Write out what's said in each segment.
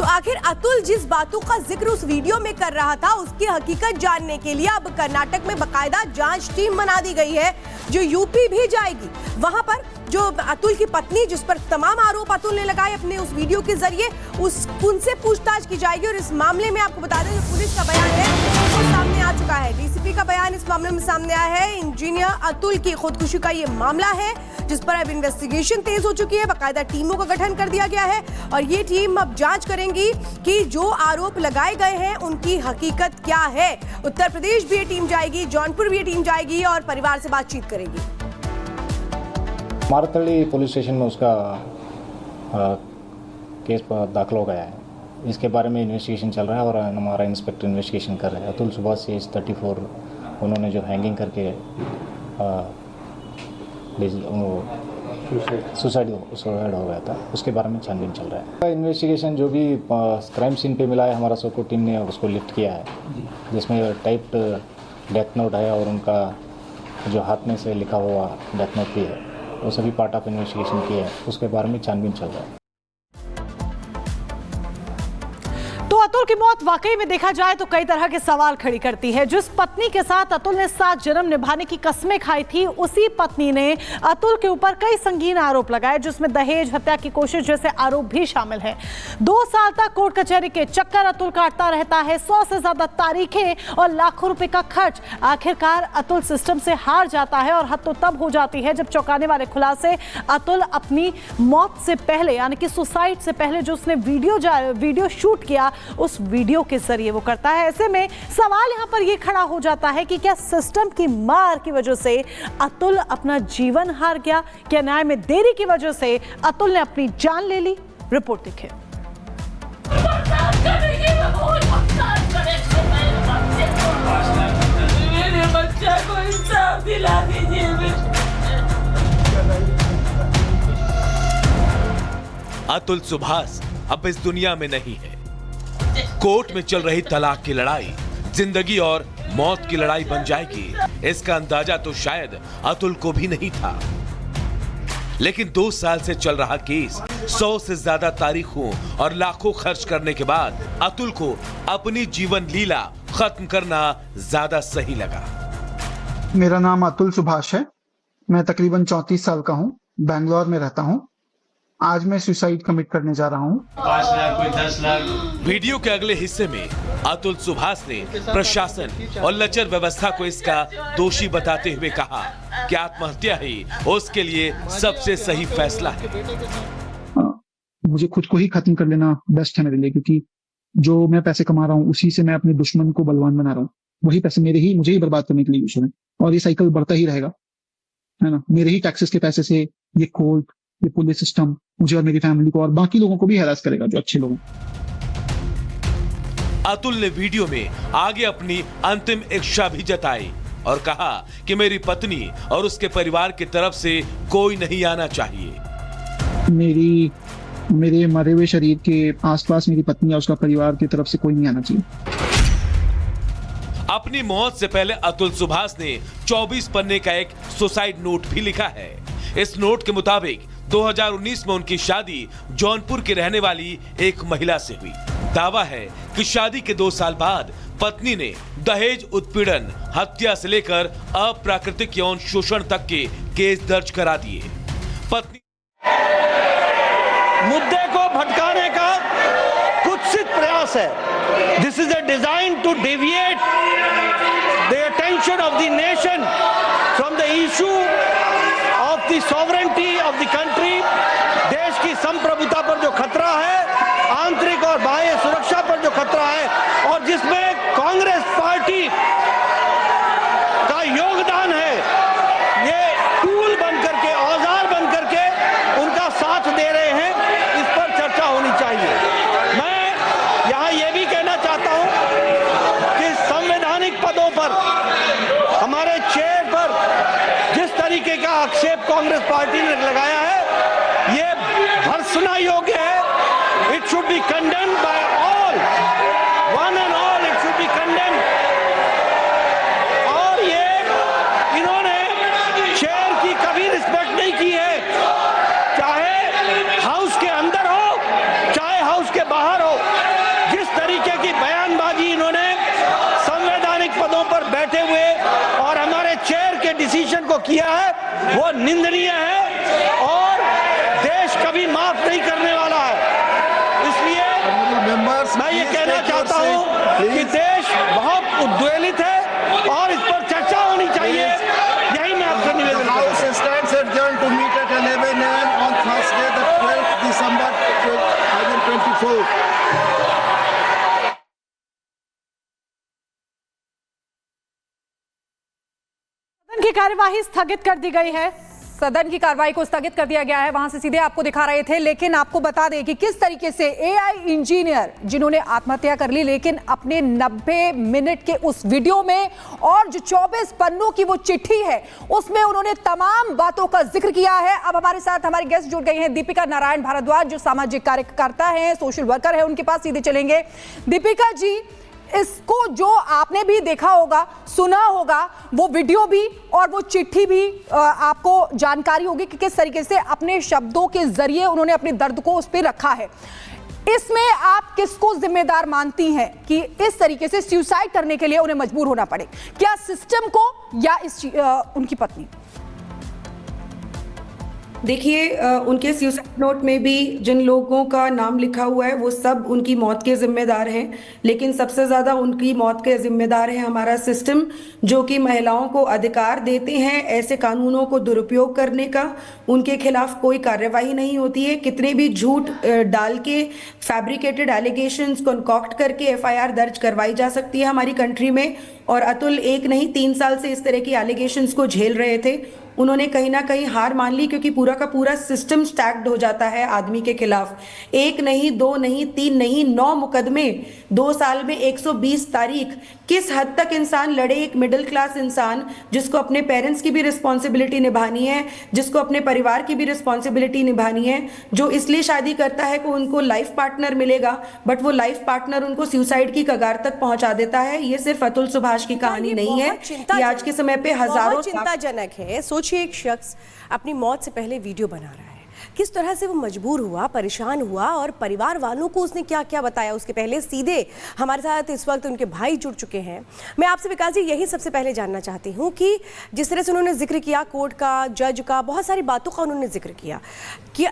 तो आखिर अतुल जिस बातों का जिक्र उस वीडियो में कर रहा था उसकी हकीकत जानने के लिए अब कर्नाटक में बकायदा जांच टीम बना दी गई है जो यूपी भी जाएगी। वहां पर जो अतुल की पत्नी जिस पर तमाम आरोप अतुल ने लगाए अपने उस वीडियो के जरिए उनसे पूछताछ की जाएगी। और इस मामले में आपको बता दें जो पुलिस का बयान है वो सामने आ चुका है। डीसीपी का बयान इस मामले में सामने आया है। इंजीनियर अतुल की खुदकुशी का ये मामला है जिस पर अब इन्वेस्टिगेशन तेज हो चुकी है। बाकायदा टीमों का गठन कर दिया गया है और ये टीम अब जांच करेंगी कि जो आरोप लगाए गए हैं उनकी हकीकत क्या है। उत्तर प्रदेश भी ये टीम जाएगी, जौनपुर भी ये टीम जाएगी और परिवार से बातचीत करेगी। मारतली पुलिस स्टेशन में उसका केस दाखिल हो गया है। इसके बारे में इन्वेस्टिगेशन चल रहा है और हमारा इंस्पेक्टर इन्वेस्टिगेशन कर रहा है। अतुल सुभाष एज 34 उन्होंने जो हैंगिंग करके सुसाइड हो गया था, उसके बारे में छानबीन चल रहा है। इन्वेस्टिगेशन जो भी क्राइम सीन पे मिला है हमारा सोको टीम ने उसको लिफ्ट किया है, जिसमें टाइप्ड डेथ नोट है और उनका जो हाथ में से लिखा हुआ डेथ नोट भी है, वो सभी पार्ट ऑफ इन्वेस्टिगेशन किया है। उसके बारे में छानबीन चल रहा है। तो अतुल की मौत वाकई में देखा जाए तो कई तरह के सवाल खड़ी करती है। जिस पत्नी के साथ अतुल ने 7 जन्म निभाने की कस्में खाई थी उसी पत्नी ने अतुल के ऊपर कई संगीन आरोप लगाए जिसमें दहेज, हत्या की कोशिश जैसे आरोप भी शामिल हैं। 2 साल तक कोर्ट कचहरी के चक्कर अतुल काटता रहता है। 100 से ज्यादा तारीखें और लाखों रुपए का खर्च। आखिरकार अतुल सिस्टम से हार जाता है और हद तो तब हो जाती है जब चौंकाने वाले खुलासे अतुल अपनी मौत से पहले यानी कि सुसाइड से पहले जो उसने वीडियो शूट किया उस वीडियो के जरिए वो करता है। ऐसे में सवाल यहां पर यह खड़ा हो जाता है कि क्या सिस्टम की मार की वजह से अतुल अपना जीवन हार गया? क्या न्याय में देरी की वजह से अतुल ने अपनी जान ले ली? रिपोर्ट देखिए। मेरे बच्चे को इंसाफ दिला दीजिए। अतुल सुभाष अब इस दुनिया में नहीं है। कोर्ट में चल रही तलाक की लड़ाई जिंदगी और मौत की लड़ाई बन जाएगी, इसका अंदाजा तो शायद अतुल को भी नहीं था। लेकिन 2 साल से चल रहा केस, 100 से ज्यादा तारीखों और लाखों खर्च करने के बाद अतुल को अपनी जीवन लीला खत्म करना ज्यादा सही लगा। मेरा नाम अतुल सुभाष है। मैं तकरीबन 34 साल का हूँ। बैंगलोर में रहता हूँ। आज मैं सुसाइड कमिट करने जा रहा हूँ। 5 लाख कोई 10 लाख। वीडियो के अगले हिस्से में अतुल सुभाष ने प्रशासन और लचर व्यवस्था को इसका दोषी बताते हुए कहा कि आत्महत्या ही उसके लिए सबसे सही फैसला है। मुझे खुद को ही खत्म कर लेना बेस्ट है मेरे लिए, क्योंकि जो मैं पैसे कमा रहा हूँ उसी से मैं अपने दुश्मन को बलवान बना रहा हूँ। वही पैसे मुझे ही बर्बाद करने के लिए यूज हो रहे हैं और ये साइकिल बढ़ता ही रहेगा, है ना। मेरे ही टैक्सेस के पैसे से ये कोर्ट, ये पुलिस सिस्टम मुझे और मेरी फैमिली को और बाकी लोगों को भी हैरास करेगा जो अच्छे लोग। अतुल ने वीडियो में आगे अपनी अंतिम इच्छा भी जताई और कहा कि मेरी पत्नी और उसके परिवार की तरफ से कोई नहीं आना चाहिए। मेरे मरे हुए शरीर के आसपास मेरी पत्नी और उसका परिवार की तरफ से कोई नहीं आना चाहिए। अपनी मौत से पहले अतुल सुभाष ने 24 पन्ने का एक सुसाइड नोट भी लिखा है। इस नोट के मुताबिक 2019 में उनकी शादी जौनपुर की रहने वाली एक महिला से हुई। दावा है कि शादी के 2 साल बाद पत्नी ने दहेज, उत्पीड़न, हत्या से लेकर अप्राकृतिक यौन शोषण तक के केस दर्ज करा दिए। पत्नी मुद्दे को भटकाने का कुत्सित प्रयास है। This is a design to deviate the attention of the nation from the issue of the sovereignty of the country. देश की संप्रभुता पर जो खतरा है, आंतरिक और बाह्य सुरक्षा पर जो खतरा है और जिसमें कांग्रेस पार्टी का योगदान है, ये टूल बन करके, औजार बन करके उनका साथ दे रहे हैं, इस पर चर्चा होनी चाहिए। मैं यहाँ ये भी कहना चाहता हूँ कि संवैधानिक पदों पर हमारे चेयर पर जिस तरीके का आक्षेप कांग्रेस पार्टी ने लगाया है, ये भर्त्सना योग्य है। It should be condemned by all, one and all. It should be condemned. और ये इन्होंने चेयर की कभी रिस्पेक्ट नहीं की है, चाहे हाउस के अंदर हो चाहे हाउस के बाहर हो। को किया है वो निंदनीय है और देश कभी माफ नहीं करने वाला है। इसलिए मैं ये कहना चाहता हूं कि देश बहुत उद्वेलित है और इस पर चर्चा होनी चाहिए। यही मैं आपसे निवेदन करता हूं। stands adjourned to meet at 11 a.m. on Thursday, the 12th December 2024. सदन की कार्यवाही स्थगित कर दी गई है। सदन की कार्रवाई को स्थगित कर दिया गया है, वहां से सीधे आपको दिखा रहे थे। लेकिन आपको बता दें कि किस तरीके से एआई इंजीनियर जिन्होंने आत्महत्या कर ली, लेकिन अपने 90 मिनट के उस वीडियो में और जो 24 पन्नों की वो चिट्ठी है उसमें उन्होंने तमाम बातों का जिक्र किया है। अब हमारे साथ हमारे गेस्ट जुड़ गए हैं, दीपिका नारायण भारद्वाज जो सामाजिक कार्यकर्ता हैं, सोशल वर्कर है, उनके पास सीधे चलेंगे। दीपिका जी, इसको जो आपने भी देखा होगा, सुना होगा, वो वीडियो भी और वो चिट्ठी भी आपको जानकारी होगी कि किस तरीके से अपने शब्दों के जरिए उन्होंने अपने दर्द को उस पर रखा है। इसमें आप किसको जिम्मेदार मानती हैं कि इस तरीके से सुसाइड करने के लिए उन्हें मजबूर होना पड़े? क्या सिस्टम को या उनकी पत्नी? देखिए, उनके सुसाइड नोट में भी जिन लोगों का नाम लिखा हुआ है वो सब उनकी मौत के जिम्मेदार हैं, लेकिन सबसे ज़्यादा उनकी मौत के जिम्मेदार है हमारा सिस्टम, जो कि महिलाओं को अधिकार देते हैं ऐसे कानूनों को दुरुपयोग करने का। उनके खिलाफ कोई कार्रवाई नहीं होती है। कितने भी झूठ डाल के, फैब्रिकेटेड एलिगेशंस कंकॉक्ट करके एफआईआर दर्ज करवाई जा सकती है हमारी कंट्री में। और अतुल एक नहीं 3 साल से इस तरह की एलिगेशंस को झेल रहे थे। उन्होंने कहीं ना कहीं हार मान ली, क्योंकि पूरा का पूरा सिस्टम स्टैक्ड हो जाता है आदमी के खिलाफ। 1 नहीं, 2 नहीं, 3 नहीं, 9 मुकदमे 2 साल में, 120 तारीख। किस हद तक इंसान लड़े? एक मिडिल क्लास इंसान जिसको अपने पेरेंट्स की भी रिस्पॉन्सिबिलिटी निभानी है, जिसको अपने परिवार की भी रिस्पॉन्सिबिलिटी निभानी है, जो इसलिए शादी करता है कि उनको लाइफ पार्टनर मिलेगा, बट वो लाइफ पार्टनर उनको सुसाइड की कगार तक पहुंचा देता है। ये सिर्फ अतुल सुभाष की कहानी नहीं है, ये आज के समय पे हजारों चिंताजनक है। सोचिए, एक शख्स अपनी मौत से पहले वीडियो बना रहा है, किस तरह से वो मजबूर हुआ, परेशान हुआ, और परिवार वालों को उसने क्या क्या बताया उसके पहले। सीधे हमारे साथ इस वक्त उनके भाई जुड़ चुके हैं। मैं आपसे विकास जी यही सबसे पहले जानना चाहती हूँ कि जिस तरह से उन्होंने जिक्र किया कोर्ट का, जज का, बहुत सारी बातों का उन्होंने जिक्र किया कि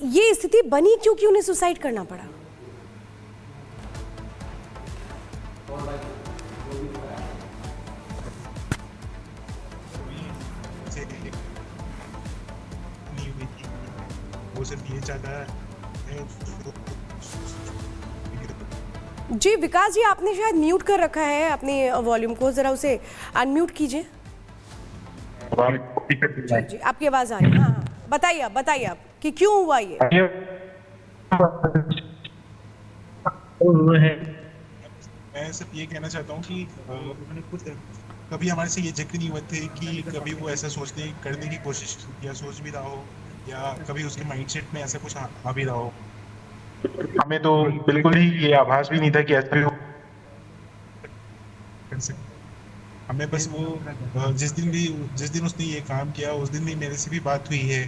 ये स्थिति बनी क्योंकि उन्हें सुसाइड करना पड़ा। वो सिर्फ ये चाहता है। जी विकास जी, आपने शायद म्यूट कर रखा है अपनी वॉल्यूम को, जरा उसे अनम्यूट कीजिए। जी आपकी आवाज आ रही है। हाँ, बताइए आप कि क्यों हुआ ये। मैं सिर्फ ये कहना चाहता हूँ कि मैंने खुद कभी हमारे से ये जिक्र नहीं हुए थे कि कभी वो ऐसा सोचने करने की कोशिश या सोच भी रहा हो, या कभी उसके माइंडसेट में ऐसा कुछ आ भी रहा हो। हमें तो बिल्कुल ही ये आभास भी नहीं था कि ऐसा भी हो। हमें बस वो जिस दिन उसने ये काम किया उस दिन भी मेरे से भी बात हुई है।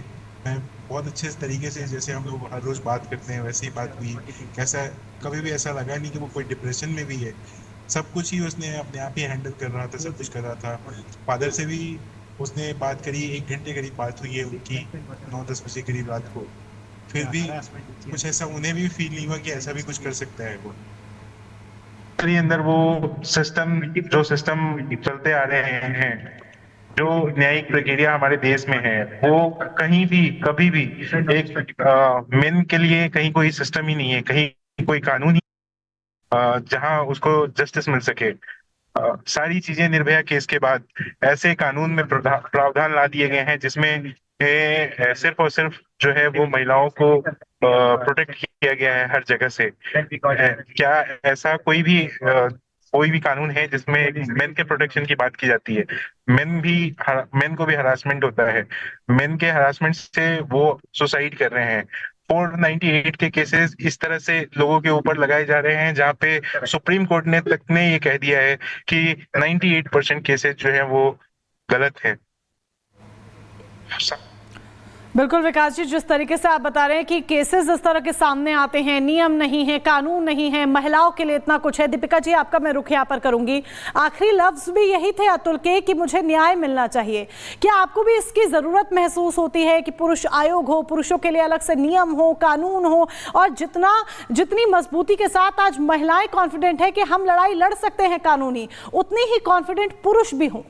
मैं बहुत अच्छे तरीके से, जैसे हम लोग हर रोज बात करते हैं वैसे ही बात हुई। कैसा कभी भी ऐसा लगा नहीं कि वो कोई डिप्रेशन में भी है। सब कुछ ही उसने अपने आप ही हैंडल कर रहा था, सब कुछ कर रहा था। फादर से भी उसने बात करी, 1 घंटे करीब बात हुई है उनकी, 9-10 बजे करीब रात को। फिर भी कुछ ऐसा उन्हें भी फील नहीं हुआ कि ऐसा भी कुछ कर सकता है वो। अंदर वो सिस्टम चलते आ रहे हैं, जो न्यायिक प्रक्रिया हमारे देश में है, वो कहीं भी कभी भी एक मेन के लिए कहीं कोई सिस्टम ही नहीं है, कहीं कोई कानून ही जहां उसको जस्टिस मिल सके। सारी चीजें निर्भया केस के बाद ऐसे कानून में प्रावधान ला दिए गए हैं जिसमें सिर्फ और सिर्फ जो है वो महिलाओं को प्रोटेक्ट किया गया है हर जगह से। क्या ऐसा कोई भी कानून है जिसमें मेन के प्रोटेक्शन की बात की जाती है? मेन को भी हरासमेंट होता है, मेन के हरासमेंट से वो सुसाइड कर रहे हैं। 498 के केसेस इस तरह से लोगों के ऊपर लगाए जा रहे हैं, जहां पे सुप्रीम कोर्ट ने ये कह दिया है कि 98% केसेस जो है वो गलत है। बिल्कुल विकास जी, जिस तरीके से आप बता रहे हैं कि केसेस इस तरह के सामने आते हैं, नियम नहीं है, कानून नहीं है, महिलाओं के लिए इतना कुछ है। दीपिका जी, आपका मैं रुख यहाँ पर करूंगी। आखिरी लफ्ज भी यही थे अतुल के कि मुझे न्याय मिलना चाहिए। क्या आपको भी इसकी जरूरत महसूस होती है कि पुरुष आयोग हो, पुरुषों के लिए अलग से नियम हो, कानून हो, और जितनी मजबूती के साथ आज महिलाएं कॉन्फिडेंट है कि हम लड़ाई लड़ सकते हैं कानूनी, उतनी ही कॉन्फिडेंट पुरुष भी हों?